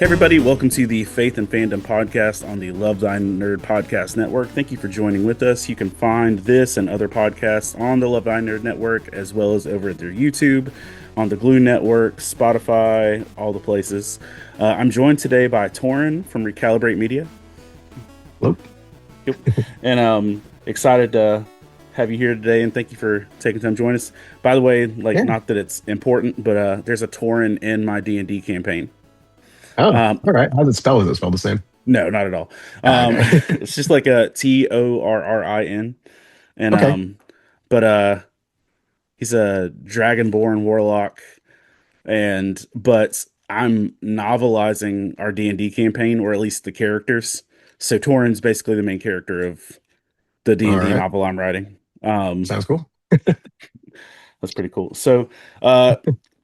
Hey everybody, welcome to the Faith and Fandom Podcast on the Love Thy Nerd Podcast Network. Thank you for joining with us. You can find this and other podcasts on the Love Thy Nerd Network, as well as over at their YouTube, on the Glue Network, Spotify, all the places. I'm joined today by Taurin from Recalibrate Media. Hello. Yep. And excited to have you here today, and thank you for taking time to join us. By the way, Yeah. not that it's important, but there's a Taurin in my D&D campaign. Oh, all right. How's it spelled? Is it spelled the same? No, not at all. Okay. It's just like a Torrin, and Okay. but he's a dragonborn warlock, but I'm novelizing our D&D campaign, or at least the characters. So Torrin's basically the main character of the All D&D right. novel I'm writing. Sounds cool. That's pretty cool. So,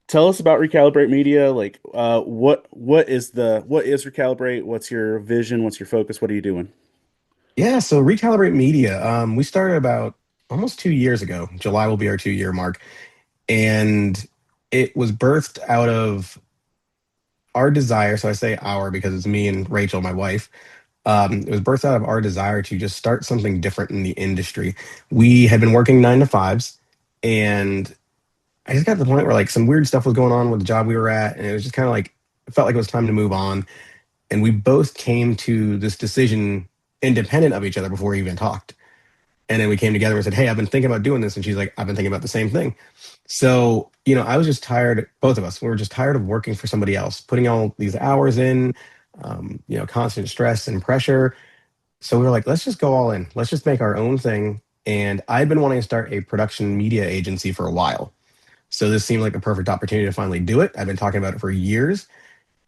tell us about Recalibrate Media. Like, what is Recalibrate? What's your vision? What's your focus? What are you doing? Yeah. So Recalibrate Media. We started about almost 2 years ago. July will be our 2 year mark, and it was birthed out of our desire. So I say our because it's me and Rachel, my wife. It was birthed out of our desire to just start something different in the industry. We had been working 9 to 5s, and I just got to the point where like some weird stuff was going on with the job we were at, and it was just kind of like it felt like it was time to move on. And we both came to this decision independent of each other before we even talked. And then we came together and said, "Hey, I've been thinking about doing this," and she's like, "I've been thinking about the same thing." So I was just tired. Both of us, we were just tired of working for somebody else, putting all these hours in, constant stress and pressure. So we were like, let's just go all in. Let's just make our own thing. And I'd been wanting to start a production media agency for a while. So this seemed like the perfect opportunity to finally do it. I've been talking about it for years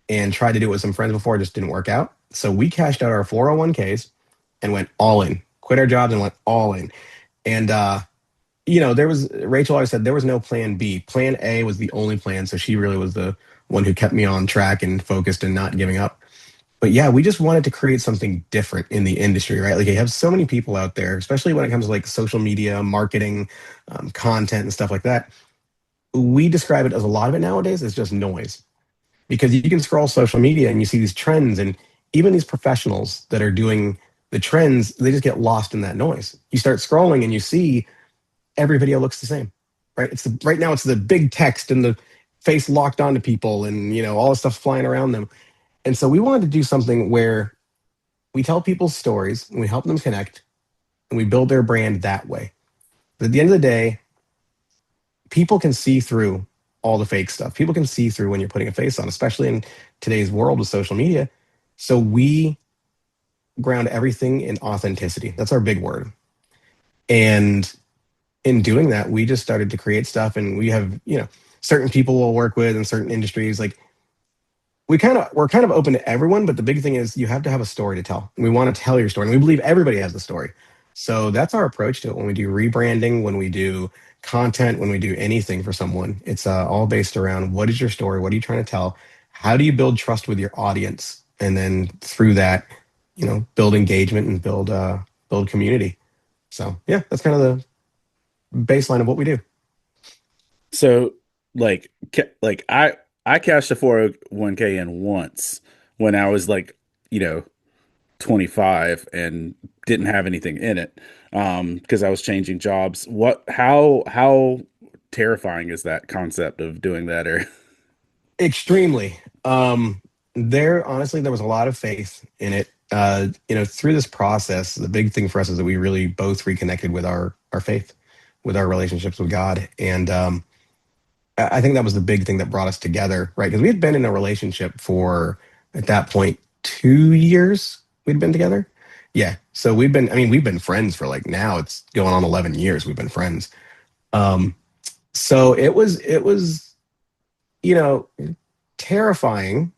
and tried to do it with some friends before. It just didn't work out. So we cashed out our 401ks and went all in, quit our jobs and went all in. And, there was, Rachel always said there was no plan B. Plan A was the only plan. So she really was the one who kept me on track and focused and not giving up. But yeah, we just wanted to create something different in the industry, right? Like you have so many people out there, especially when it comes to like social media, marketing, content and stuff like that. We describe it as a lot of it nowadays is just noise, because you can scroll social media and you see these trends, and even these professionals that are doing the trends, they just get lost in that noise. You start scrolling and you see every video looks the same, right? Right now it's the big text and the face locked onto people and all the stuff flying around them. And so we wanted to do something where we tell people's stories and we help them connect and we build their brand that way. But at the end of the day, people can see through all the fake stuff. People can see through when you're putting a face on, especially in today's world with social media. So we ground everything in authenticity. That's our big word. And in doing that, we just started to create stuff, and we have, certain people we'll work with in certain industries. Like we're kind of open to everyone, but the big thing is you have to have a story to tell. We want to tell your story, and we believe everybody has a story. So that's our approach to it when we do rebranding, when we do content, when we do anything for someone. It's all based around what is your story? What are you trying to tell? How do you build trust with your audience? And then through that, build engagement and build community. So yeah, that's kind of the baseline of what we do. So, I cashed a 401k in once when I was you know, 25 and didn't have anything in it, because I was changing jobs. How terrifying is that concept of doing that? Or Extremely. There was a lot of faith in it. Through this process, the big thing for us is that we really both reconnected with our faith, with our relationships with God. And I think that was the big thing that brought us together, right? Because we had been in a relationship for, at that point, 2 years we'd been together. Yeah. So we've been friends for like, now it's going on 11 years we've been friends. Um, so it was, you know, terrifying,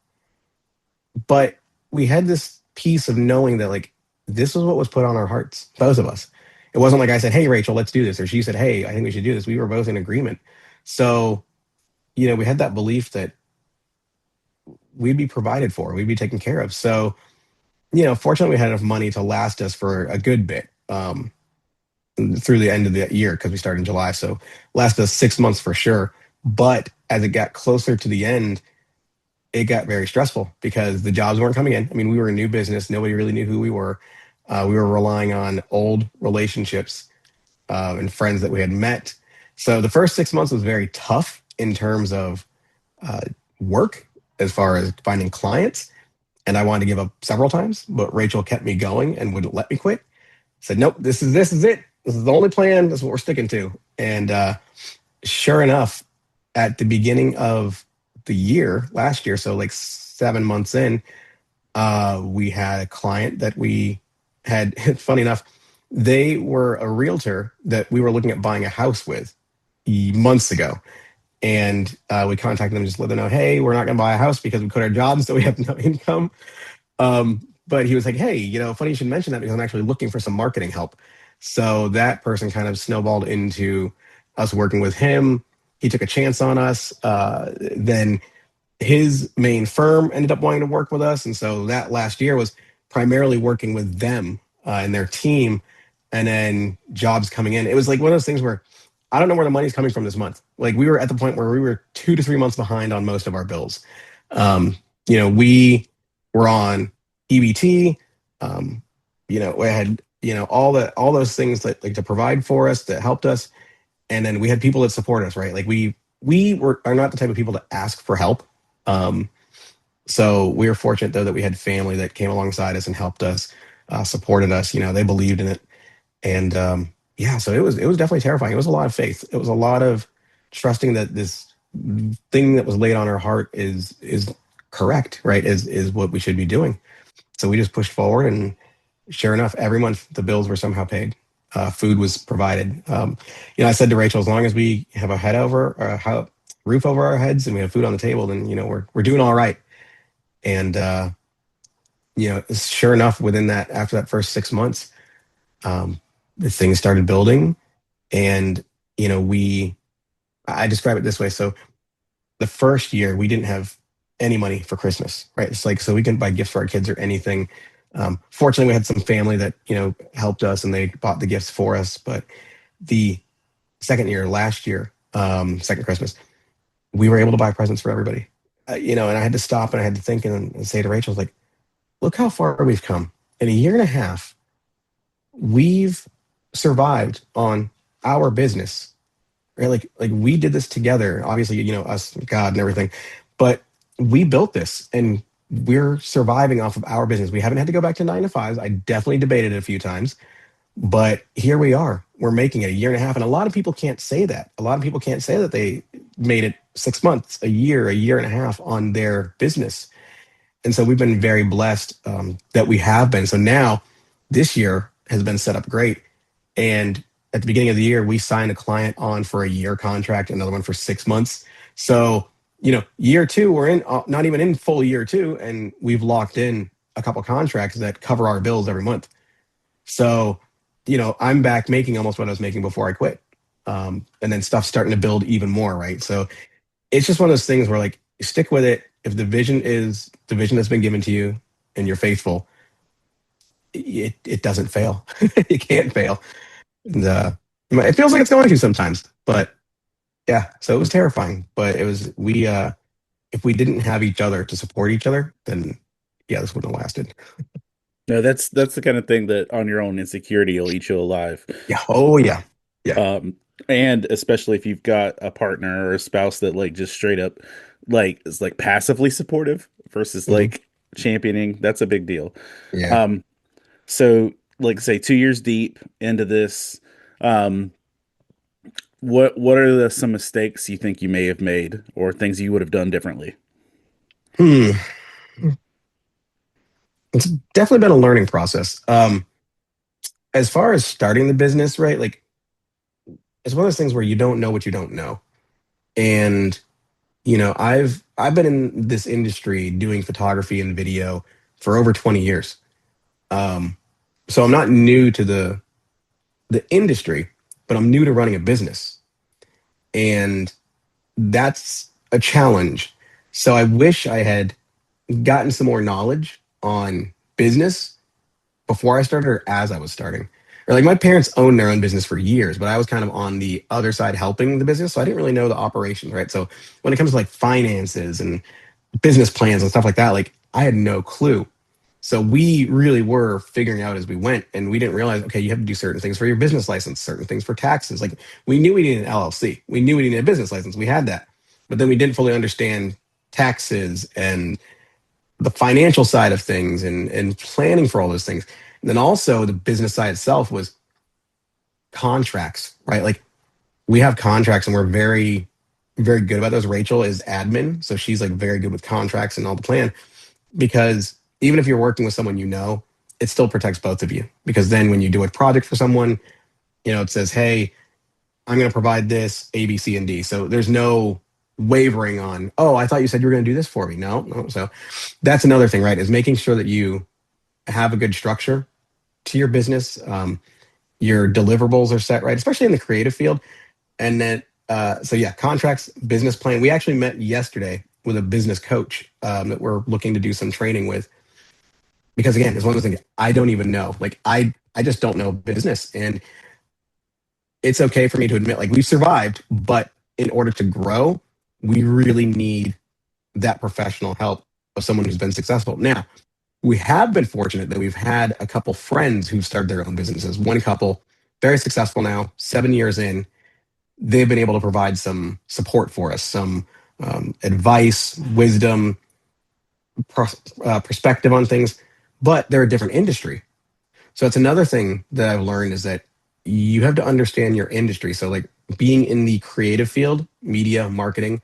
but we had this piece of knowing that like this was what was put on our hearts, both of us. It wasn't like I said, "Hey, Rachel, let's do this," or she said, "Hey, I think we should do this." We were both in agreement. So, we had that belief that we'd be provided for, we'd be taken care of. So, fortunately, we had enough money to last us for a good bit, through the end of the year, because we started in July. So, last us 6 months for sure. But as it got closer to the end, it got very stressful because the jobs weren't coming in. I mean, we were a new business. Nobody really knew who we were. We were relying on old relationships and friends that we had met. So the first 6 months was very tough in terms of uh, work, as far as finding clients. And I wanted to give up several times, but Rachel kept me going and wouldn't let me quit. Said, nope, this is it. This is the only plan. This is what we're sticking to. And sure enough, at the beginning of the year, last year, so like 7 months in, we had a client that we had, funny enough, they were a realtor that we were looking at buying a house with months ago. And we contacted them, just let them know, hey, we're not going to buy a house because we quit our jobs, so we have no income. But he was like, hey, funny you should mention that because I'm actually looking for some marketing help. So that person kind of snowballed into us working with him. He took a chance on us. Then his main firm ended up wanting to work with us. And so that last year was primarily working with them and their team, and then jobs coming in. It was like one of those things where I don't know where the money's coming from this month. Like we were at the point where we were 2 to 3 months behind on most of our bills. We were on EBT. We had, all those things that like to provide for us that helped us. And then we had people that support us, right? Like are not the type of people to ask for help. So we were fortunate though that we had family that came alongside us and helped us, supported us. They believed in it, and so it was definitely terrifying. It was a lot of faith. It was a lot of trusting that this thing that was laid on our heart is correct, right? Is what we should be doing. So we just pushed forward, and sure enough, every month the bills were somehow paid. Food was provided. I said to Rachel, as long as we have a roof over our heads and we have food on the table, then we're doing all right. And sure enough, after that first 6 months, the things started building, and I describe it this way. So the first year we didn't have any money for Christmas, right? It's like, so we couldn't buy gifts for our kids or anything. Fortunately, we had some family that helped us, and they bought the gifts for us. But the second year, last year, second Christmas, we were able to buy presents for everybody. And I had to stop and I had to think and say to Rachel, like, look how far we've come. In a year and a half, we've survived on our business, right? Like we did this together, obviously, us, God and everything, but we built this and we're surviving off of our business. We haven't had to go back to 9 to 5s. I definitely debated it a few times, but here we are. We're making it a year and a half. And a lot of people can't say that. A lot of people can't say that they made it 6 months, a year and a half on their business. And so we've been very blessed that we have been. So now this year has been set up great. And at the beginning of the year, we signed a client on for a year contract, another one for 6 months. So, year two, we're in, not even in full year two, and we've locked in a couple contracts that cover our bills every month. So, I'm back making almost what I was making before I quit. And then stuff's starting to build even more, right? So it's just one of those things where like, stick with it. If the vision is the vision that's been given to you and you're faithful, it doesn't fail. It can't fail. And, it feels like it's going to sometimes, but yeah, so it was terrifying, but it was, if we didn't have each other to support each other, then yeah, this wouldn't have lasted. No, that's the kind of thing that on your own insecurity will eat you alive. Yeah. Oh yeah. Yeah. And especially if you've got a partner or a spouse that like just straight up like is like passively supportive versus like championing, that's a big deal. Yeah. So like say 2 years deep into this, what are some mistakes you think you may have made or things you would have done differently? It's definitely been a learning process. As far as starting the business, right? Like it's one of those things where you don't know what you don't know. And I've been in this industry doing photography and video for over 20 years. So I'm not new to the industry, but I'm new to running a business. And that's a challenge. So I wish I had gotten some more knowledge on business before I started or as I was starting. Or like my parents owned their own business for years, but I was kind of on the other side helping the business. So I didn't really know the operations, right? So when it comes to like finances and business plans and stuff like that. Like I had no clue. So we really were figuring out as we went, and we didn't realize, okay, you have to do certain things for your business license, certain things for taxes. Like we knew we needed an LLC. We knew we needed a business license. We had that. But then we didn't fully understand taxes and the financial side of things and planning for all those things. And then also the business side itself was contracts, right? Like we have contracts and we're very, very good about those. Rachel is admin. So she's like very good with contracts and all the plan because even if you're working with someone, it still protects both of you. Because then when you do a project for someone, it says, hey, I'm going to provide this A, B, C, and D. So there's no wavering on, oh, I thought you said you were going to do this for me. No, no. So that's another thing, right? Is making sure that you have a good structure to your business. Your deliverables are set right, especially in the creative field. And then, so yeah, contracts, business plan. We actually met yesterday with a business coach that we're looking to do some training with. Because again, it's one of those things I don't even know. Like I just don't know business. And it's okay for me to admit, like we've survived, but in order to grow, we really need that professional help of someone who's been successful. Now, we have been fortunate that we've had a couple friends who've started their own businesses. One couple, very successful now, 7 years in. They've been able to provide some support for us, some advice, wisdom, perspective on things, but they're a different industry. So it's another thing that I've learned is that you have to understand your industry. So like being in the creative field, media, marketing,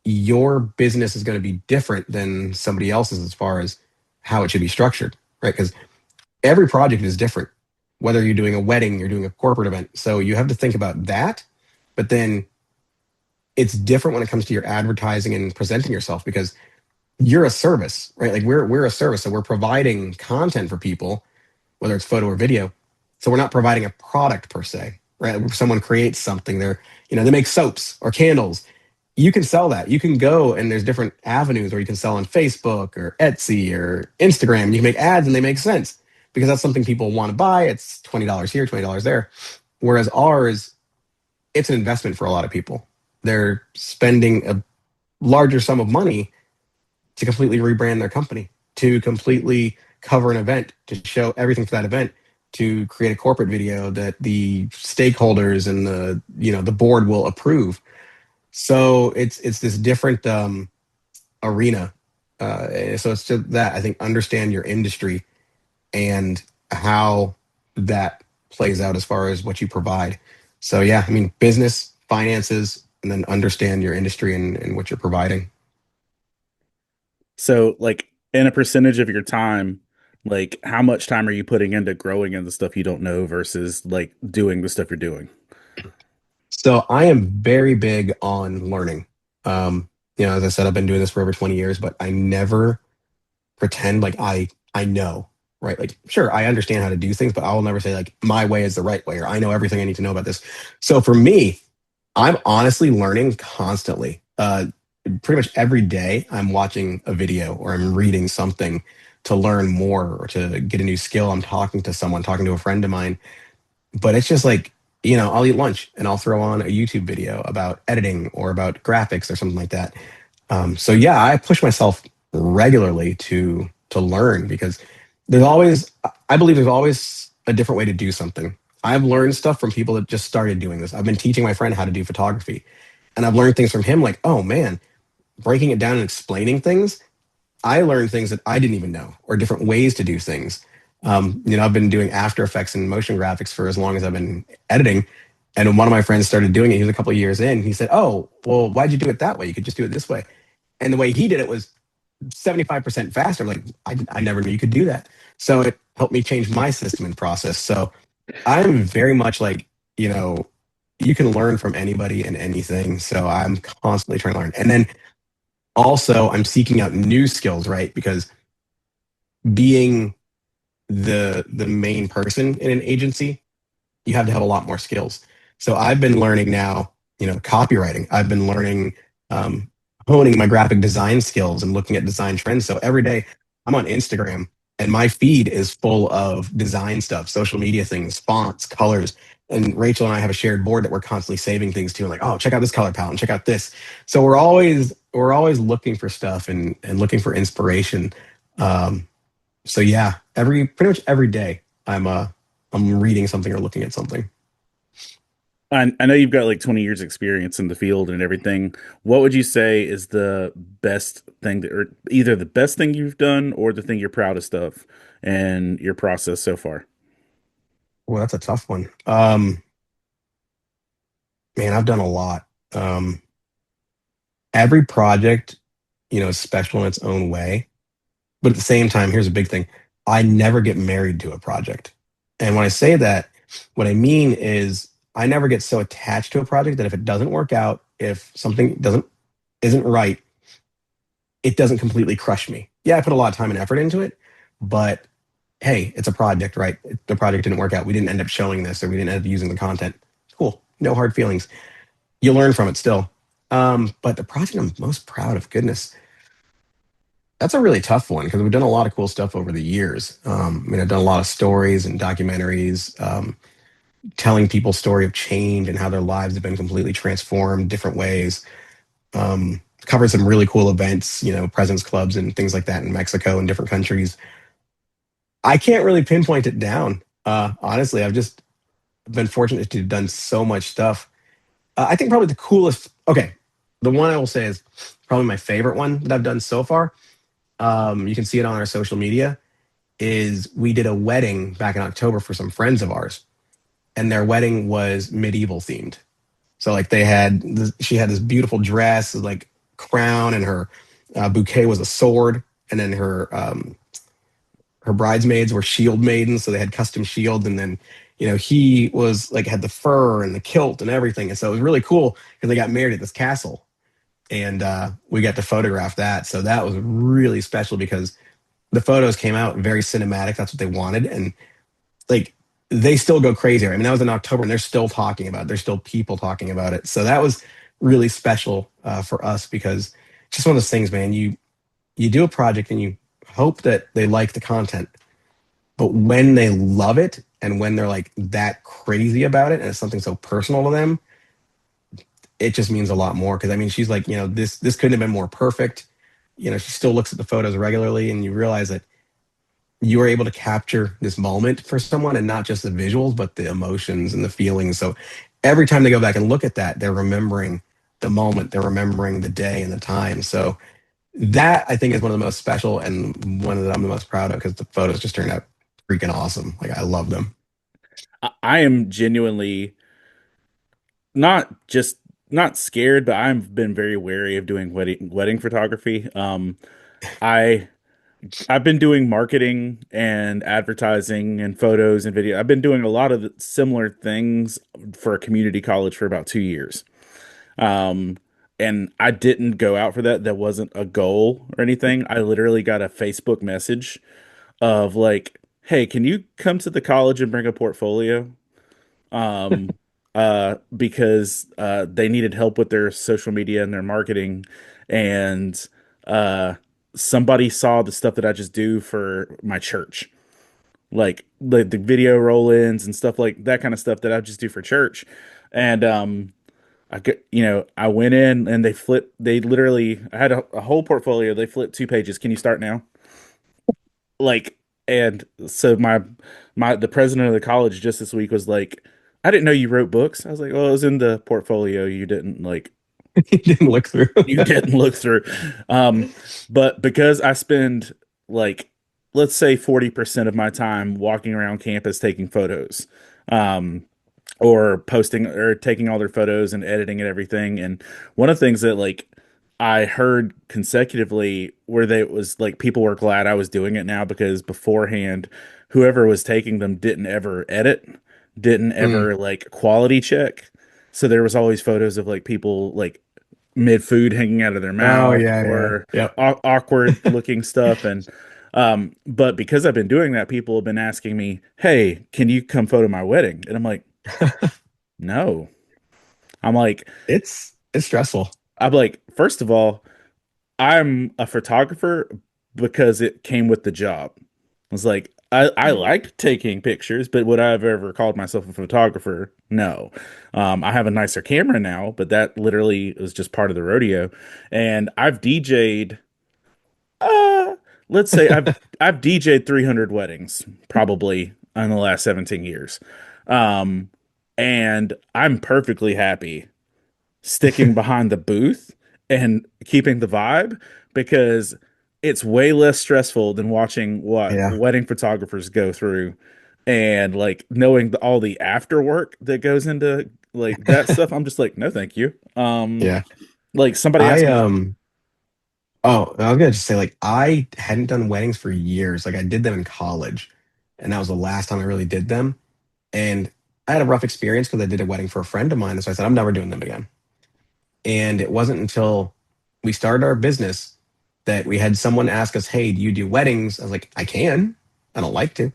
your business is going to be different than somebody else's as far as how it should be structured, right? Because every project is different. Whether you're doing a wedding, you're doing a corporate event. So you have to think about that. But then it's different when it comes to your advertising and presenting yourself because you're a service, right? Like we're a service. So we're providing content for people, whether it's photo or video. So we're not providing a product per se, right? If someone creates something, they make soaps or candles. You can sell that. You can go and there's different avenues where you can sell on Facebook or Etsy or Instagram. You can make ads and they make sense because that's something people want to buy. It's $20 here, $20 there. Whereas ours, it's an investment for a lot of people. They're spending a larger sum of money to completely rebrand their company, to completely cover an event, to show everything for that event, to create a corporate video that the stakeholders and the board will approve. So it's this different arena. So it's just that I think understand your industry and how that plays out as far as what you provide. So yeah, I mean business, finances, and then understand your industry and what you're providing. So, like, in a percentage of your time, like, how much time are you putting into growing in the stuff you don't know versus like doing the stuff you're doing? So I am very big on learning. As I said, I've been doing this for over 20 years, but I never pretend like I know, right? Like, sure, I understand how to do things, but I will never say like my way is the right way or I know everything I need to know about this. So for me, I'm honestly learning constantly. Pretty much every day, I'm watching a video or I'm reading something to learn more or to get a new skill. I'm talking to someone, talking to a friend of mine, but it's just like, I'll eat lunch and I'll throw on a YouTube video about editing or about graphics or something like that. So yeah, I push myself regularly to learn because I believe there's always a different way to do something. I've learned stuff from people that just started doing this. I've been teaching my friend how to do photography and I've learned things from him like, oh man, breaking it down and explaining things. I learned things that I didn't even know or different ways to do things. I've been doing After Effects and motion graphics for as long as I've been editing. And when one of my friends started doing it, he was a couple of years in. He said, "Oh, well, why'd you do it that way? You could just do it this way." And the way he did it was 75% faster. I'm like, I never knew you could do that. So it helped me change my system and process. So I'm very much like, you can learn from anybody and anything. So I'm constantly trying to learn. And then also I'm seeking out new skills, right? Because being the main person in an agency, you have to have a lot more skills. So I've been learning now, copywriting. I've been learning, honing my graphic design skills and looking at design trends. So every day I'm on Instagram And my feed is full of design stuff, social media things, fonts, colors. And Rachel and I have a shared board that we're constantly saving things to, and like, oh, check out this color palette and check out this. So we're always looking for stuff and looking for inspiration. Um, so yeah, every pretty much every day I'm reading something or looking at something. I know you've got like 20 years experience in the field and everything. What would you say is the best thing that, or either the best thing you've done or the thing you're proudest of in your process so far? Well, that's a tough one. Man, I've done a lot. Um, every project, is special in its own way. But at the same time, here's a big thing. I never get married to a project. And when I say that, what I mean is I never get so attached to a project that if it doesn't work out, if something doesn't isn't right, it doesn't completely crush me. Yeah, I put a lot of time and effort into it, but hey, it's a project, right? The project didn't work out. We didn't end up showing this or we didn't end up using the content. Cool. No hard feelings. You learn from it still. But the project I'm most proud of, goodness, that's a really tough one because we've done a lot of cool stuff over the years. I've done a lot of stories and documentaries, telling people's story of change and how their lives have been completely transformed different ways. Covered some really cool events, presence clubs and things like that in Mexico and different countries. I can't really pinpoint it down. Honestly, I've just been fortunate to have done so much stuff. I think probably the coolest, okay, the one I will say is probably my favorite one that I've done so far. You can see it on our social media. Is we did a wedding back in October for some friends of ours, and their wedding was medieval themed. So like she had this beautiful dress, like crown, and her bouquet was a sword, and then her bridesmaids were shield maidens, so they had custom shields, and then he was like had the fur and the kilt and everything, and so it was really cool because they got married at this castle, and we got to photograph that. So that was really special because the photos came out very cinematic. That's what they wanted, and like they still go crazy. I mean, that was in October, and they're still talking about it. There's still people talking about it. So that was really special for us because it's just one of those things, man. You do a project and you hope that they like the content, but when they love it and when they're like that crazy about it and it's something so personal to them, it just means a lot more. Because I mean, she's like, this couldn't have been more perfect. She still looks at the photos regularly, and you realize that you were able to capture this moment for someone and not just the visuals, but the emotions and the feelings. So every time they go back and look at that, they're remembering the moment, they're remembering the day and the time. So that I think is one of the most special and one that I'm the most proud of because the photos just turned out freaking awesome. Like I love them. I am genuinely not just not scared, but I've been very wary of doing wedding photography. I I've been doing marketing and advertising and photos and video. I've been doing a lot of similar things for a community college for about 2 years. Um, and I didn't go out for that. That wasn't a goal or anything. I literally got a Facebook message of like, "Hey, can you come to the college and bring a portfolio?" Um, because they needed help with their social media and their marketing, and uh, somebody saw the stuff that I just do for my church, like the video roll-ins and stuff like that kind of stuff that I just do for church, and I went in and they literally, I had a whole portfolio. They flipped 2 pages. Can you start now? Like, and so the president of the college just this week was like, I didn't know you wrote books. I was like, well, it was in the portfolio. You didn't like, You didn't look through. you didn't look through. Um, but because I spend like, let's say 40% of my time walking around campus taking photos, um, or posting or taking all their photos and editing and everything. And one of the things that like I heard consecutively where they was like people were glad I was doing it now because beforehand, whoever was taking them didn't ever edit, didn't Mm. ever like quality check. So there was always photos of like people like mid food hanging out of their Oh mouth yeah, yeah. or Yep. awkward looking stuff. And but because I've been doing that, people have been asking me, "Hey, can you come photo my wedding?" And I'm like, no. I'm like, It's stressful. first of all, I'm a photographer because it came with the job. was like, I liked taking pictures, but would I have ever called myself a photographer? No. I have a nicer camera now, but that literally was just part of the rodeo. And I've DJ'd, uh, let's say I've DJ'd 300 weddings probably in the last 17 years. Um, and I'm perfectly happy sticking behind the booth and keeping the vibe because it's way less stressful than watching what Yeah. wedding photographers go through and like knowing all the after work that goes into like that stuff. I'm just like, no, thank you. Yeah. Like somebody asked I me, Oh, I was gonna just say, like, I hadn't done weddings for years. Like, I did them in college, and that was the last time I really did them. And I had a rough experience because I did a wedding for a friend of mine, and so I said I'm never doing them again. And it wasn't until we started our business that we had someone ask us, "Hey, do you do weddings?" I was like, "I can. I don't like to."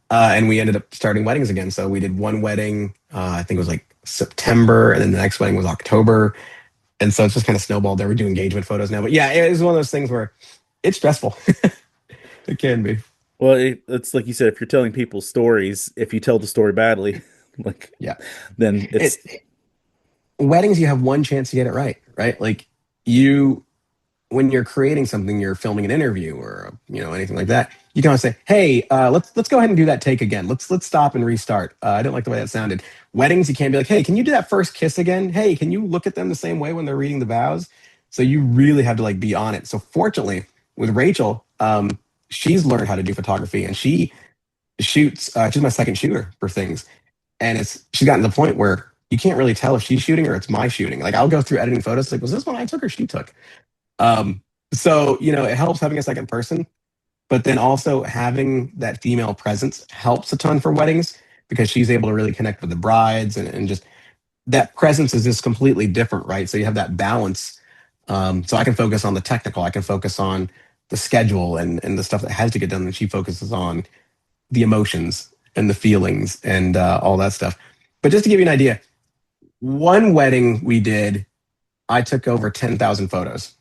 And we ended up starting weddings again. So we did one wedding. I think it was like September, and then the next wedding was October. And so it's just kind of snowballed there. We do engagement photos now, but yeah, it is one of those things where it's stressful. It can be. well, it's like you said, if you're telling people stories, if you tell the story badly, like Yeah. then it's It weddings, you have one chance to get it right, right? Like you, when you're creating something, you're filming an interview or anything like that. You can always say, "Hey, let's go ahead and do that take again. Let's stop and restart. I don't like the way that sounded." Weddings, you can't be like, "Hey, can you do that first kiss again? Hey, can you look at them the same way when they're reading the vows?" So you really have to like be on it. So fortunately, with Rachel, she's learned how to do photography, and she shoots. She's my second shooter for things, and she's gotten to the point where you can't really tell if she's shooting or it's my shooting. Like I'll go through editing photos, like, was this one I took or she took? So it helps having a second person, but then also having that female presence helps a ton for weddings because she's able to really connect with the brides, and just that presence is just completely different, right? So you have that balance. So I can focus on the technical, I can focus on the schedule and the stuff that has to get done, and she focuses on the emotions and the feelings and all that stuff. But just to give you an idea, one wedding we did, I took over 10,000 photos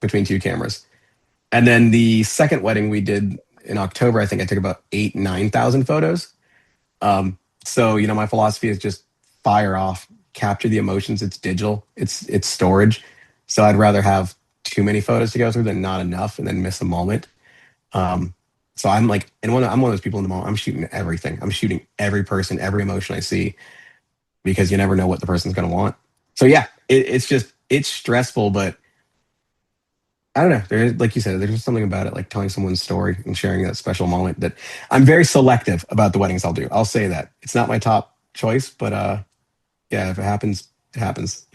between two cameras. And then the second wedding we did in October, I think I took about 9,000 photos. So, my philosophy is just fire off, capture the emotions. It's digital, it's storage. So I'd rather have too many photos to go through than not enough and then miss a moment. Um, so I'm like, I'm one of those people in the moment. I'm shooting everything. I'm shooting every person, every emotion I see, because you never know what the person's going to want. So yeah, it's stressful, but I don't know. There is, like you said, there's just something about it, like telling someone's story and sharing that special moment, that I'm very selective about the weddings I'll do. I'll say that it's not my top choice, but yeah, if it happens, it happens.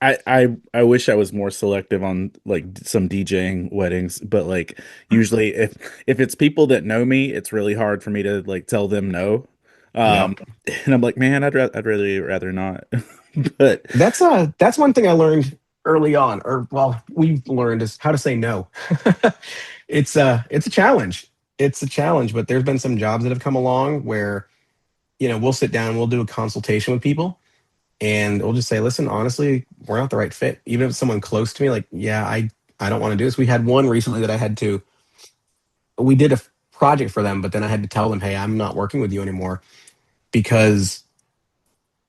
I wish I was more selective on like some DJing weddings, but like usually if it's people that know me, it's really hard for me to like tell them no. Um, Yep. and I'm like, man, I'd really rather not. But That's one thing I learned early on, or well, we've learned, is how to say no. It's a challenge. It's a challenge, but there's been some jobs that have come along where we'll sit down, we'll do a consultation with people, and we'll just say, "Listen, honestly, we're not the right fit." Even if it's someone close to me, like, "Yeah, I don't want to do this." We had one recently that we did a project for them, but then I had to tell them, "Hey, I'm not working with you anymore," because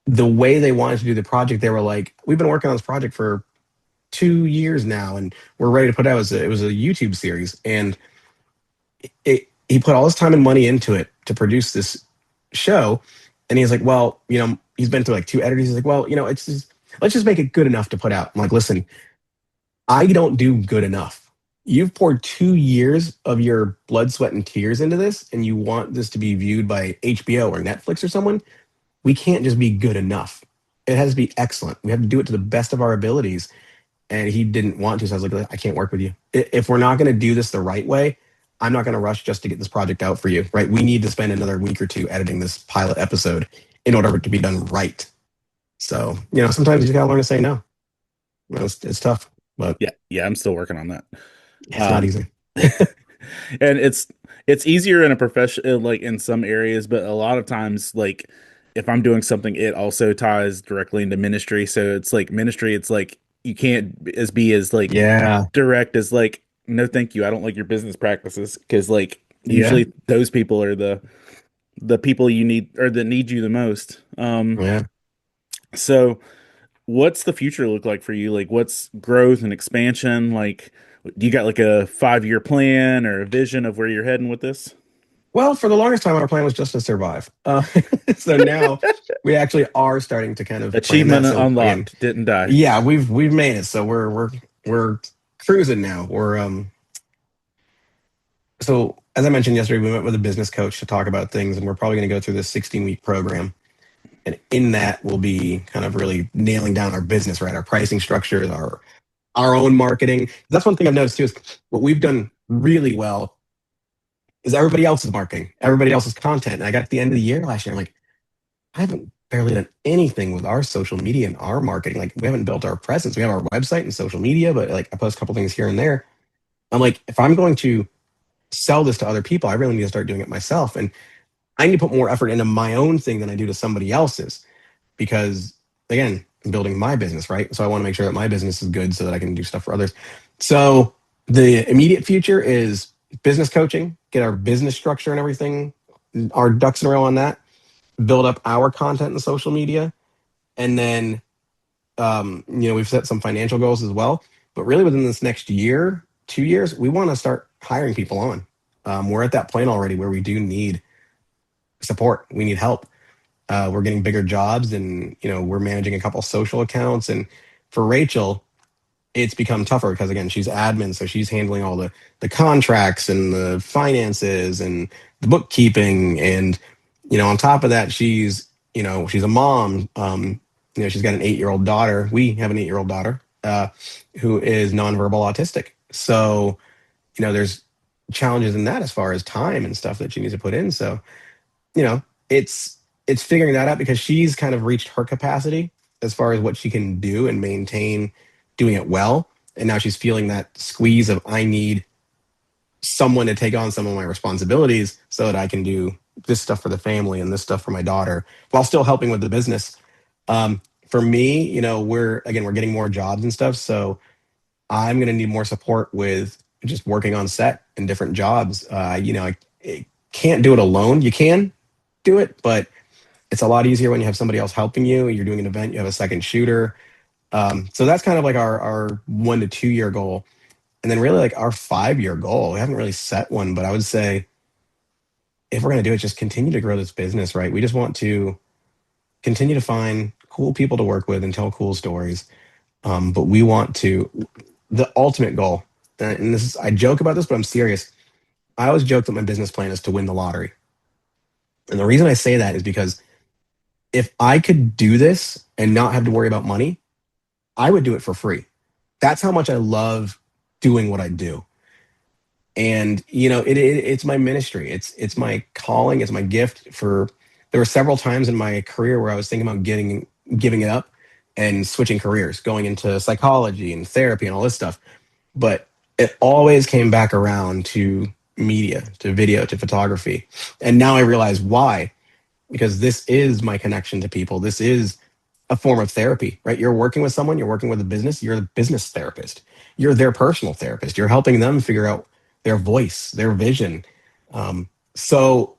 the way they wanted to do the project, they were like, "We've been working on this project for 2 years now, and we're ready to put it out." It was a YouTube series, and he put all his time and money into it to produce this show. And he's like, "Well, he's been through like two editors." He's like, "Well, it's just, let's just make it good enough to put out." I'm like, "Listen, I don't do good enough. You've poured 2 years of your blood, sweat, and tears into this, and you want this to be viewed by HBO or Netflix or someone. We can't just be good enough. It has to be excellent. We have to do it to the best of our abilities." And he didn't want to. So I was like, "I can't work with you. If we're not going to do this the right way, I'm not going to rush just to get this project out for you, right? We need to spend another week or two editing this pilot episode in order for it to be done right." So, sometimes you just got to learn to say no. It's tough, but yeah, I'm still working on that. it's not Um, easy. and it's easier in a profession like in some areas, but a lot of times like if I'm doing something, it also ties directly into ministry. So it's like ministry, it's like you can't be as like Yeah. direct as like, no, thank you. I don't like your business practices because like Yeah. usually those people are the people you need or that need you the most. Yeah. So what's the future look like for you? Like, what's growth and expansion? Like, do you got like a 5-year plan or a vision of where you're heading with this? Well, for the longest time, our plan was just to survive. So now we actually are starting to kind of plan Achievement that. So again, unlocked, didn't die. yeah, we've made it. So we're cruising now. We're so as I mentioned yesterday, we went with a business coach to talk about things, and we're probably going to go through this 16-week program. And in that, we'll be kind of really nailing down our business, right? Our pricing structures, our own marketing. That's one thing I've noticed too is what we've done really well is everybody else's marketing, everybody else's content. And I got to the end of the year last year, I'm like, I haven't barely done anything with our social media and our marketing. Like we haven't built our presence. We have our website and social media, but like I post a couple things here and there. I'm like, if I'm going to sell this to other people, I really need to start doing it myself. And I need to put more effort into my own thing than I do to somebody else's because again, I'm building my business, right? So I want to make sure that my business is good so that I can do stuff for others. So the immediate future is business coaching, get our business structure and everything, our ducks in a row on that, build up our content and social media, and then we've set some financial goals as well. But really, within this next year, 2 years, we want to start hiring people on. We're at that point already where we do need support. We need help. We're getting bigger jobs, and we're managing a couple social accounts. And for Rachel, it's become tougher because again, she's admin, so she's handling all the contracts and the finances and the bookkeeping. And on top of that, she's a mom. She's got an 8-year-old daughter. We have an 8-year-old daughter who is nonverbal autistic. So there's challenges in that as far as time and stuff that she needs to put in. So you know, it's it's figuring that out because she's kind of reached her capacity as far as what she can do and maintain doing it well. And now she's feeling that squeeze of I need someone to take on some of my responsibilities so that I can do this stuff for the family and this stuff for my daughter while still helping with the business. For me, we're getting more jobs and stuff. So I'm going to need more support with just working on set and different jobs. I can't do it alone. You can do it, but it's a lot easier when you have somebody else helping you. You're doing an event, you have a second shooter. So that's kind of like our 1 to 2 year goal. And then really like our 5 year goal, we haven't really set one, but I would say if we're going to do it, just continue to grow this business, right? We just want to continue to find cool people to work with and tell cool stories. But we want to, the ultimate goal, and this is, I joke about this, but I'm serious. I always joke that my business plan is to win the lottery. And the reason I say that is because if I could do this and not have to worry about money, I would do it for free. That's how much I love doing what I do. And it's my ministry. It's my calling. It's my gift. There were several times in my career where I was thinking about giving it up and switching careers, going into psychology and therapy and all this stuff. But it always came back around to media, to video, to photography. And now I realize why, because this is my connection to people. This is a form of therapy, right? You're working with someone, you're working with a business, you're the business therapist. You're their personal therapist. You're helping them figure out their voice, their vision. So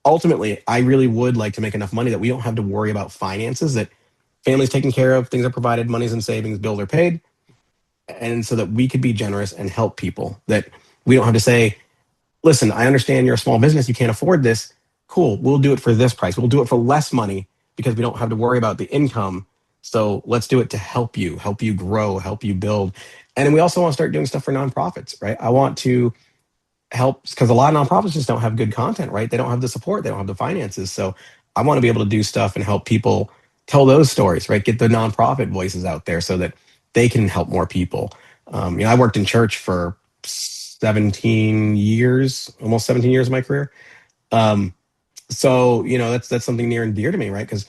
ultimately, I really would like to make enough money that we don't have to worry about finances, that families taken care of, things are provided, money's in savings, bills are paid. And so that we could be generous and help people, that we don't have to say, listen, I understand you're a small business, you can't afford this. Cool, we'll do it for this price. We'll do it for less money because we don't have to worry about the income. So let's do it to help you grow, help you build. And then we also want to start doing stuff for nonprofits, right? I want to help because a lot of nonprofits just don't have good content, right? They don't have the support, they don't have the finances. So I want to be able to do stuff and help people tell those stories, right? Get the nonprofit voices out there so that they can help more people. I worked in church for 17 years, almost 17 years of my career. So that's something near and dear to me, right? Because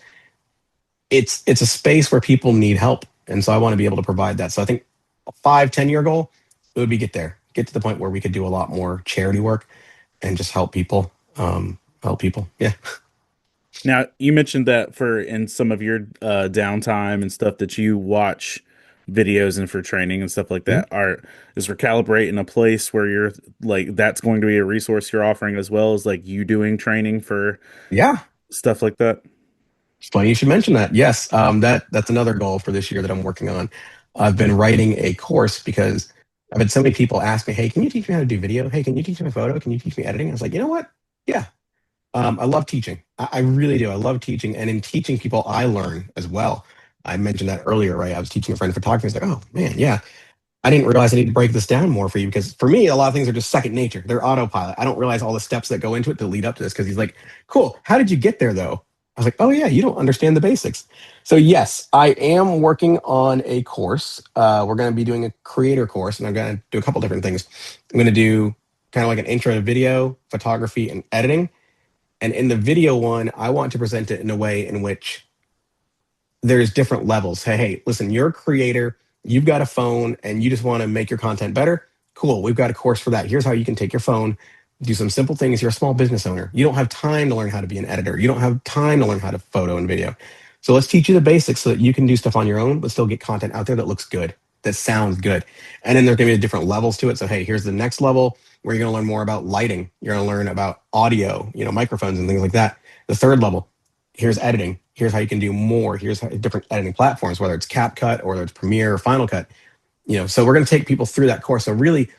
it's a space where people need help, and so I want to be able to provide that. So I think a 5-10 year goal it would be get to the point where we could do a lot more charity work and just help people. Help people. Yeah. Now, you mentioned that for in some of your downtime and stuff that you watch videos and for training and stuff like Mhm. that. Is Recalibrate in a place where you're like that's going to be a resource you're offering as well as like you doing training for Yeah, stuff like that? it's funny you should mention that. Yes, that's another goal for this year that I'm working on. I've been writing a course because I've had so many people ask me, "Hey, can you teach me how to do video? Hey, can you teach me photo? Can you teach me editing?" I was like, you know what? Yeah, I love teaching. I really do. I love teaching, and in teaching people, I learn as well. I mentioned that earlier, right? I was teaching a friend photography. He's like, "Oh man, yeah, I didn't realize I need to break this down more for you because for me, a lot of things are just second nature. They're autopilot. I don't realize all the steps that go into it to lead up to this." Because he's like, "Cool. How did you get there, though?" I was like, "Oh yeah, you don't understand the basics." So yes, I am working on a course. We're going to be doing a creator course, and I'm going to do a couple different things. I'm going to do kind of like an intro to video, photography, and editing. And in the video one, I want to present it in a way in which there's different levels. Hey, listen, you're a creator, you've got a phone, and you just want to make your content better. Cool. We've got a course for that. Here's how you can take your phone, do some simple things. You're a small business owner. You don't have time to learn how to be an editor. You don't have time to learn how to photo and video. So let's teach you the basics so that you can do stuff on your own, but still get content out there that looks good, that sounds good. And then there's going to be different levels to it. So, hey, here's the next level where you're going to learn more about lighting. You're going to learn about audio, microphones and things like that. The third level, here's editing. Here's how you can do more. Here's different editing platforms, whether it's CapCut or whether it's Premiere or Final Cut. So we're going to take people through that course. So really,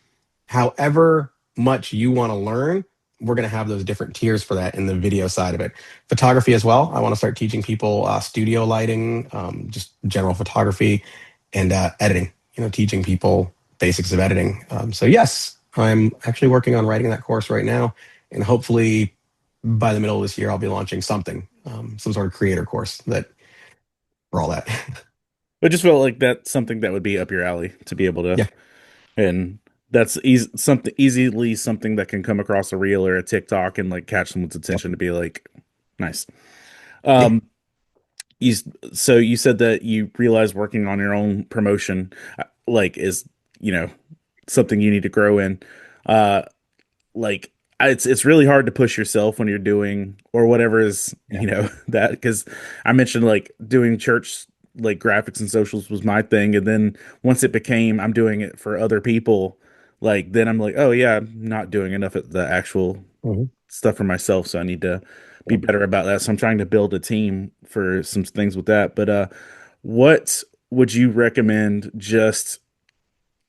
however much you want to learn, we're going to have those different tiers for that in the video side of it. Photography as well. I want to start teaching people studio lighting, just general photography, and editing. Teaching people basics of editing. So yes, I'm actually working on writing that course right now, and hopefully by the middle of this year, I'll be launching something, some sort of creator course that for all that. I just felt like that's something that would be up your alley to be able to, Yeah. and that's easily something that can come across a reel or a TikTok and like catch someone's Yep. attention to be like, nice. Yeah. Um, you so you said that you realize working on your own promotion, like is you know something you need to grow in. Uh, like it's really hard to push yourself when you're doing or whatever is Yeah. that because I mentioned like doing church like graphics and socials was my thing, and then once it became I'm doing it for other people, like then I'm like, oh yeah, I'm not doing enough of the actual Mhm. stuff for myself, so I need to be Yep. better about that. So I'm trying to build a team for some things with that. But what would you recommend just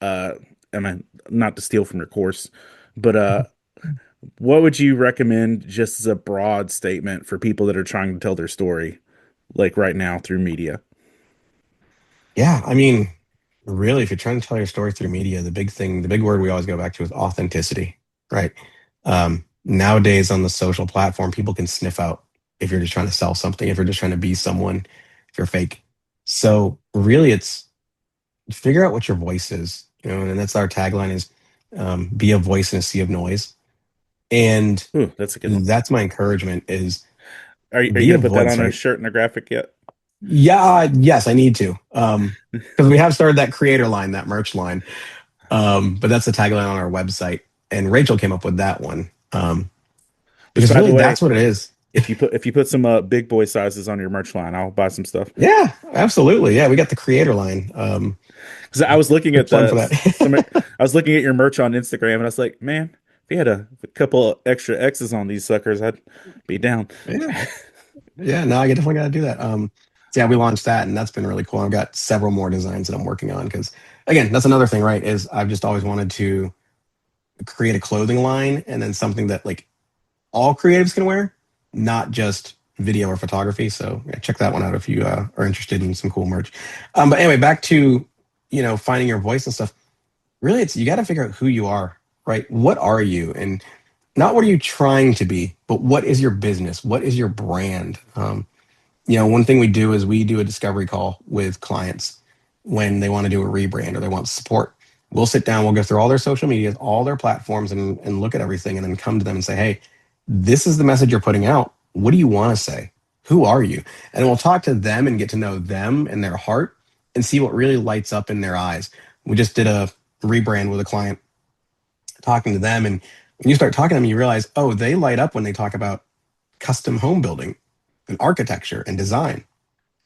uh I mean not to steal from your course, but what would you recommend just as a broad statement for people that are trying to tell their story like right now through media? Yeah. I mean, really, if you're trying to tell your story through media, the big word we always go back to is authenticity, right? Nowadays on the social platform, people can sniff out if you're just trying to sell something, if you're just trying to be someone, if you're fake. So really, it's figure out what your voice is, and that's our tagline is be a voice in a sea of noise. And Ooh, that's a good one. that's my encouragement is Are you be a gonna put that voice, on a right? shirt and a graphic yet? Yeah, yes, I need to. Because we have started that creator line, that merch line. But that's the tagline on our website. And Rachel came up with that one. Which, Because by the really way, that's what it is. if you put some big boy sizes on your merch line, I'll buy some stuff. Yeah, absolutely. Yeah, we got the creator line. Because I was looking Quick at plug for that. I was looking at your merch on Instagram, and I was like, man, if you had a couple of extra X's on these suckers, I'd be down. Yeah. Yeah, no, I definitely got to do that. So yeah, we launched that and that's been really cool. I've got several more designs that I'm working on because again, that's another thing, right? Is I've just always wanted to create a clothing line and then something that like all creatives can wear, not just video or photography. So yeah, check that one out if you are interested in some cool merch. But anyway, back to finding your voice and stuff. Really, it's you got to figure out who you are, right? What are you, and not what are you trying to be, but what is your business? What is your brand? One thing we do is we do a discovery call with clients when they want to do a rebrand or they want support. We'll sit down, we'll go through all their social medias, all their platforms, and look at everything, and then come to them and say, hey, this is the message you're putting out. What do you want to say? Who are you? And we'll talk to them and get to know them and their heart and see what really lights up in their eyes. We just did a rebrand with a client, talking to them. And when you start talking to them, you realize, oh, they light up when they talk about custom home building and architecture and design.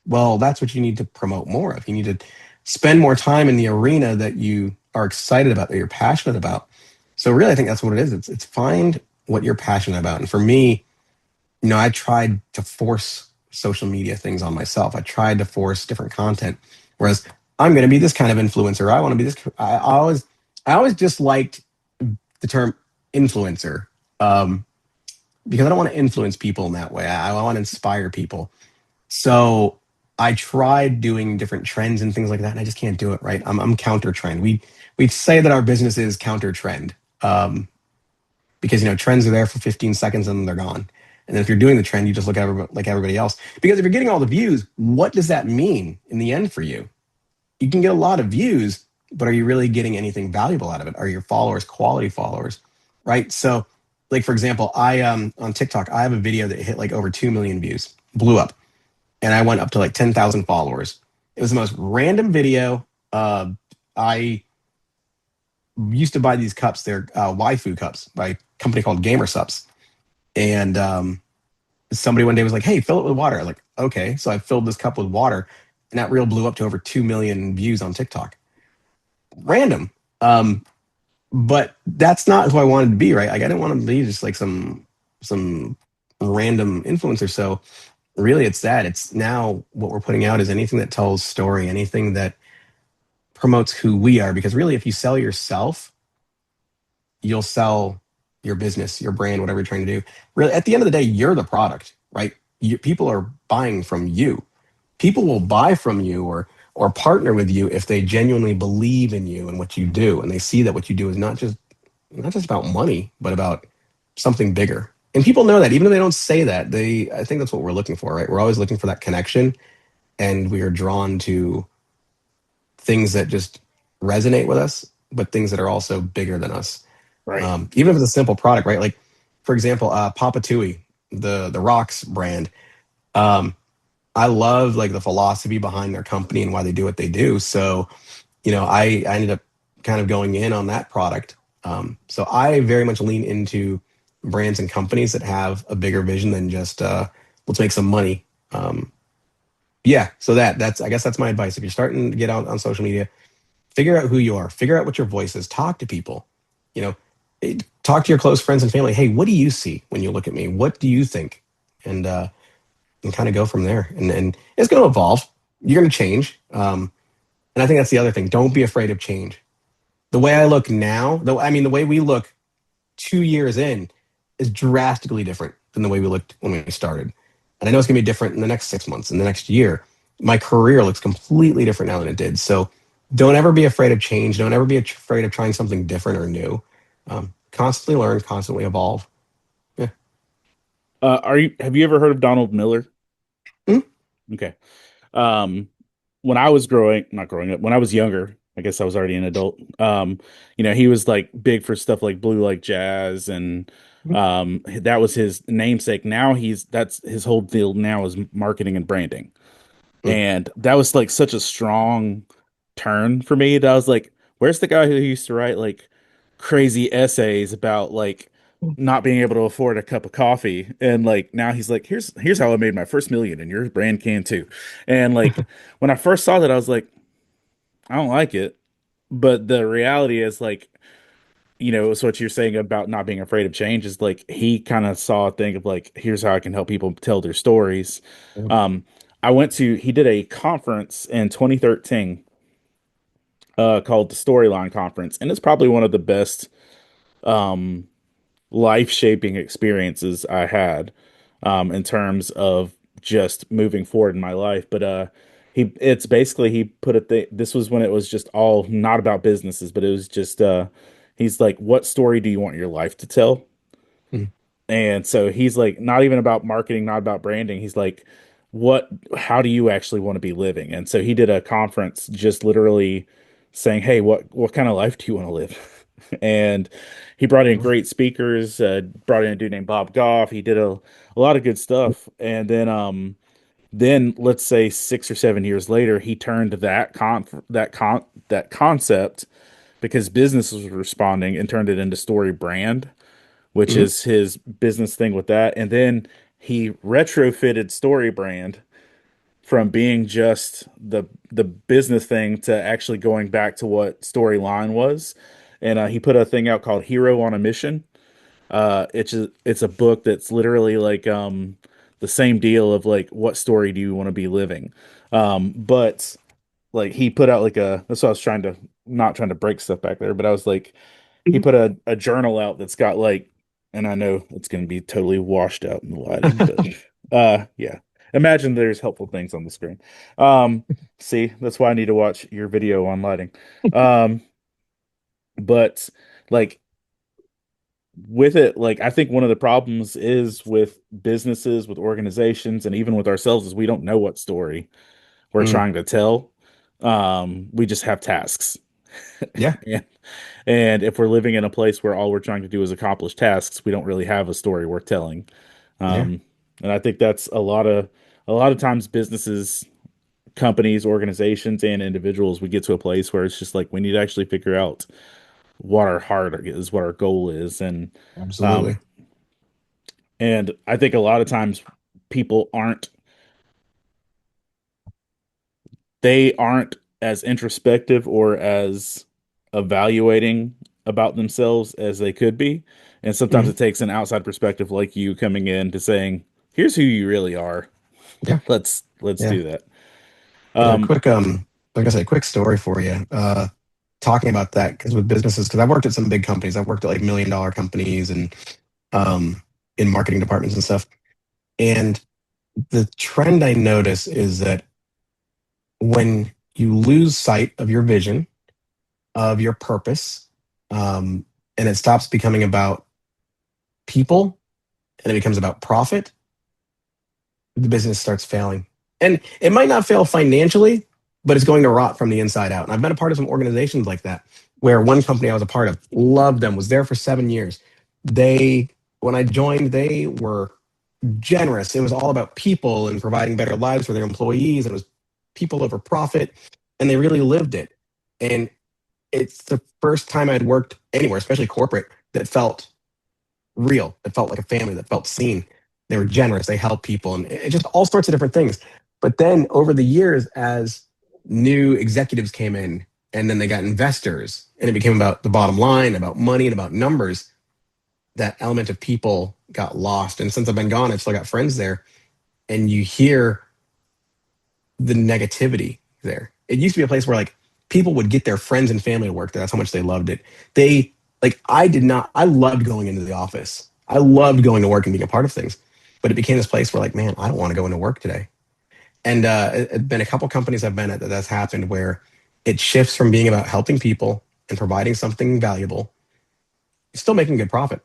Well, that's what you need to promote more of. You need to spend more time in the arena that you are excited about, that you're passionate about. So really, I think that's what it is. It's find what you're passionate about. And for me, I tried to force social media things on myself. I tried to force different content. Whereas I'm going to be this kind of influencer. I want to be this. I always disliked the term influencer, um, because I don't want to influence people in that way. I want to inspire people. So I tried doing different trends and things like that, and I just can't do it right. I'm counter trend. We say that our business is counter trend, because trends are there for 15 seconds and then they're gone. And then if you're doing the trend, you just look at like everybody else. Because if you're getting all the views, what does that mean in the end for you? You can get a lot of views, but are you really getting anything valuable out of it? Are your followers quality followers, right? So, like for example, I on TikTok, I have a video that hit like over 2 million views, blew up, and I went up to like 10,000 followers. It was the most random video. I used to buy these cups. They're waifu cups by a company called Gamer Sups. And somebody one day was like, "Hey, fill it with water." I was like, okay. So I filled this cup with water, and that reel blew up to over 2 million views on TikTok. Random. But that's not who I wanted to be, right? Like I didn't want to be just like some random influencer. So really it's that. It's now what we're putting out is anything that tells story, anything that promotes who we are. Because really, if you sell yourself, you'll sell your business, your brand, whatever you're trying to do. Really, at the end of the day, you're the product, right? People are buying from you. People will buy from you or partner with you if they genuinely believe in you and what you do, and they see that what you do is not just about money, but about something bigger. And people know that, even if they don't say that. I think that's what we're looking for, right? We're always looking for that connection, and we are drawn to things that just resonate with us, but things that are also bigger than us. Right. Even if it's a simple product, right? Like, for example, Papa Tui, the rocks brand. Um, I love like the philosophy behind their company and why they do what they do. So, I ended up kind of going in on that product. So I very much lean into brands and companies that have a bigger vision than just let's make some money. Yeah, so that's I guess that's my advice. If you're starting to get out on social media, figure out who you are, figure out what your voice is, talk to people. You know, talk to your close friends and family. Hey, what do you see when you look at me? What do you think? And kind of go from there. And it's going to evolve. You're going to change. And I think that's the other thing. Don't be afraid of change. The way I look now, though, I mean, the way we look 2 years in is drastically different than the way we looked when we started. And I know it's going to be different in the next 6 months, in the next year. My career looks completely different now than it did. So don't ever be afraid of change. Don't ever be afraid of trying something different or new. Constantly learn, constantly evolve. Yeah. Have you ever heard of Donald Miller? Mhm. Okay. Um, when I was not growing up, when I was younger, I guess I was already an adult. He was like big for stuff like Blue Like Jazz, and that was his namesake. Now that's his whole deal now is marketing and branding. Mhm. And that was like such a strong turn for me that I was like, where's the guy who used to write like crazy essays about like not being able to afford a cup of coffee? And like now he's like, here's how I made my first million and your brand can too. And like when I first saw that, I was like, I don't like it. But the reality is like, it's what you're saying about not being afraid of change is like he kind of saw a thing of like, here's how I can help people tell their stories. Um, he did a conference in 2013 called the Storyline Conference, and it's probably one of the best um, life shaping experiences I had in terms of just moving forward in my life. But it's basically he put this was when it was just all not about businesses, but it was just he's like, what story do you want your life to tell? Mhm. And so he's like, not even about marketing, not about branding. He's like, how do you actually want to be living? And so he did a conference just literally saying, hey, what kind of life do you want to live? And he brought in great speakers, brought in a dude named Bob Goff. He did a lot of good stuff. And then let's say 6 or 7 years later, he turned that concept because business was responding and turned it into Story Brand, which Mhm. is his business thing with that. And then he retrofitted Story Brand from being just the business thing to actually going back to what storyline was. And he put a thing out called Hero on a Mission. It's a book that's literally like the same deal of like what story do you want to be living? But like he put out like a that's what I was trying to not trying to break stuff back there, but I was like he put a journal out that's got like, and I know it's going to be totally washed out in the lighting, but yeah. Imagine there's helpful things on the screen. Um, see, that's why I need to watch your video on lighting. Um, but like with it, like I think one of the problems is with businesses, with organizations, and even with ourselves is we don't know what story we're Mm, trying to tell. We just have tasks. yeah, And, and if we're living in a place where all we're trying to do is accomplish tasks, we don't really have a story worth telling. yeah, Um, and I think that's a lot of times businesses, companies, organizations, and individuals, we get to a place where it's just like we need to actually figure out what our heart is, what our goal is, um, absolutely. and I think a lot of times people aren't as introspective or as evaluating about themselves as they could be. And sometimes Mhm. it takes an outside perspective like you coming in to saying, here's who you really are. Yeah, Let's yeah, do that. yeah. Um, Quick, like I said, quick story for you. Talking about that because with businesses, because I've worked at some big companies, I've worked at like $1 million companies and um, in marketing departments and stuff. And the trend I notice is that when you lose sight of your vision, of your purpose, um, and it stops becoming about people and it becomes about profit, the business starts failing. And it might not fail financially, but it's going to rot from the inside out. And I've been a part of some organizations like that, where one company I was a part of, loved them, was there for 7 years. They, when I joined, they were generous. It was all about people and providing better lives for their employees. It was people over profit, and they really lived it. And it's the first time I'd worked anywhere, especially corporate, that felt real. It felt like a family, that felt seen. They were generous. They helped people, and it just all sorts of different things. But then over the years, as new executives came in, and then they got investors, and it became about the bottom line, about money, and about numbers. That element of people got lost. And since I've been gone, I've still got friends there, and you hear the negativity there. It used to be a place where like people would get their friends and family to work there. That's how much they loved it. They like I did not. I loved going into the office. I loved going to work and being a part of things. But it became this place where like, man, I don't want to go into work today. And it's been a couple companies I've been at that's happened where it shifts from being about helping people and providing something valuable, still making good profit,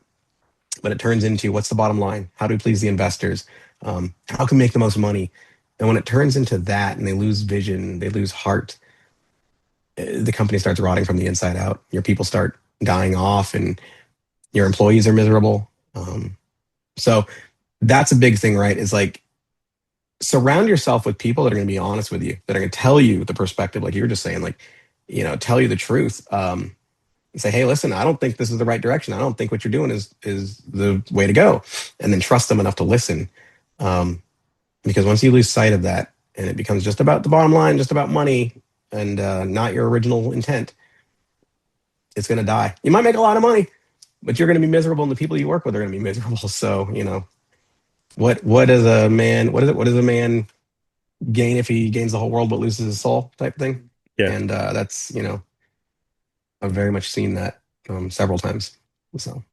but it turns into what's the bottom line? How do we please the investors? How can we make the most money? And when it turns into that and they lose vision, they lose heart, the company starts rotting from the inside out. Your people start dying off and your employees are miserable. So that's a big thing, right? Is like surround yourself with people that are going to be honest with you, that are going to tell you the perspective, like you were just saying, like, tell you the truth. Say, hey, listen, I don't think this is the right direction. I don't think what you're doing is the way to go. And then trust them enough to listen. Um, because once you lose sight of that and it becomes just about the bottom line, just about money and not your original intent, it's going to die. You might make a lot of money, but you're going to be miserable and the people you work with are going to be miserable. So, what does a man, what does a man gain if he gains the whole world but loses his soul type thing? yeah. And that's, I've very much seen that several times. So.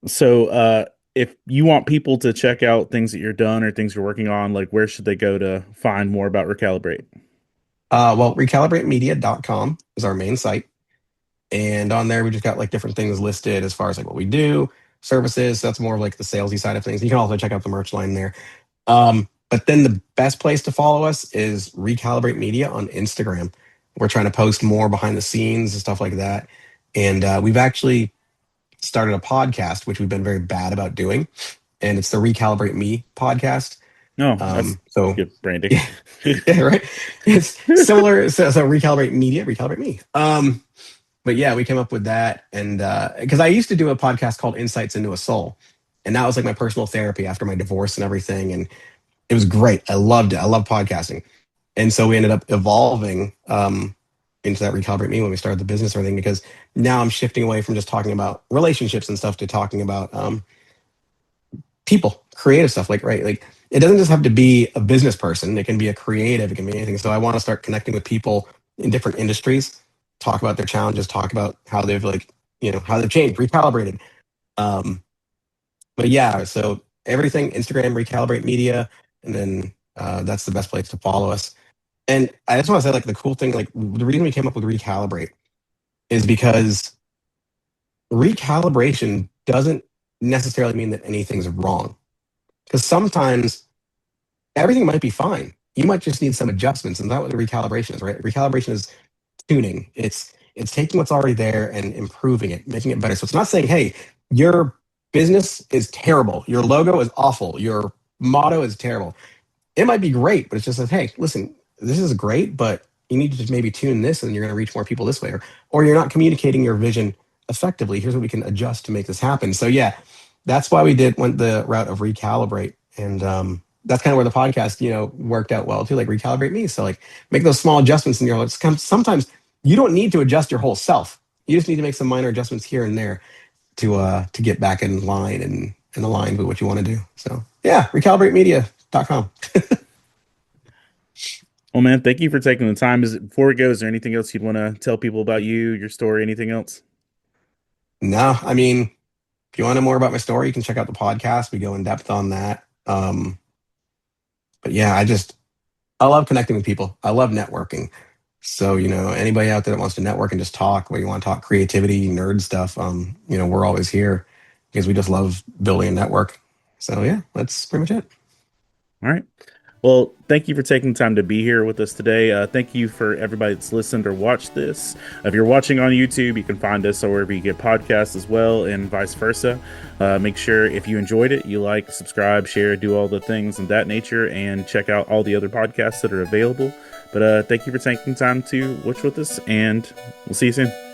So, if you want people to check out things that you're done or things you're working on, like where should they go to find more about Recalibrate? Well, recalibratemedia.com is our main site. And on there, we just got like different things listed as far as like what we do, services. So that's more of like the salesy side of things. You can also check out the merch line there. But then the best place to follow us is Recalibrate Media on Instagram. We're trying to post more behind the scenes and stuff like that. And we've actually started a podcast, which we've been very bad about doing. And it's the Recalibrate Me podcast. No, that's So good branding. yeah, yeah, right. It's similar. So Recalibrate Media, Recalibrate Me. But yeah, we came up with that, and because I used to do a podcast called Insights into a Soul, and that was like my personal therapy after my divorce and everything. And It was great. I loved it. I love podcasting. And so we ended up evolving into that Recalibrate Me when we started the business or anything, because now I'm shifting away from just talking about relationships and stuff to talking about people, creative stuff. Like it doesn't just have to be a business person. It can be a creative. It can be anything. So I want to start connecting with people in different industries, talk about their challenges, talk about how they've how they've changed, recalibrated. Um, but yeah, so everything, Instagram, Recalibrate Media, and then that's the best place to follow us. And I just want to say, like, the cool thing, like, the reason we came up with Recalibrate is because recalibration doesn't necessarily mean that anything's wrong. Because sometimes everything might be fine. You might just need some adjustments, and that's what the recalibration is, right? Recalibration is tuning. It's taking what's already there and improving it, making it better. So it's not saying, hey, your business is terrible, your logo is awful, your motto is terrible. It might be great, but it's just says, hey, listen, this is great, but you need to just maybe tune this and you're going to reach more people this way, or you're not communicating your vision effectively. Here's what we can adjust to make this happen. So yeah, that's why we went the route of Recalibrate. And that's kind of where the podcast, worked out well too, like Recalibrate Me. So like make those small adjustments in your life. Sometimes you don't need to adjust your whole self. You just need to make some minor adjustments here and there to get back in line and aligned with what you want to do. So yeah, recalibratemedia.com. Well, man, thank you for taking the time. Before we go, is there anything else you'd want to tell people about you, your story, anything else? No, I mean, if you want to know more about my story, you can check out the podcast. We go in depth on that. But yeah, I love connecting with people. I love networking. So, anybody out there that wants to network and just talk, where you want to talk creativity, nerd stuff, we're always here because we just love building a network. So yeah, that's pretty much it. All right. Well, thank you for taking the time to be here with us today. Thank you for everybody that's listened or watched this. If you're watching on YouTube, you can find us wherever you get podcasts as well, and vice versa. Make sure if you enjoyed it, you like, subscribe, share, do all the things of that nature, and check out all the other podcasts that are available. But thank you for taking time to watch with us, and we'll see you soon.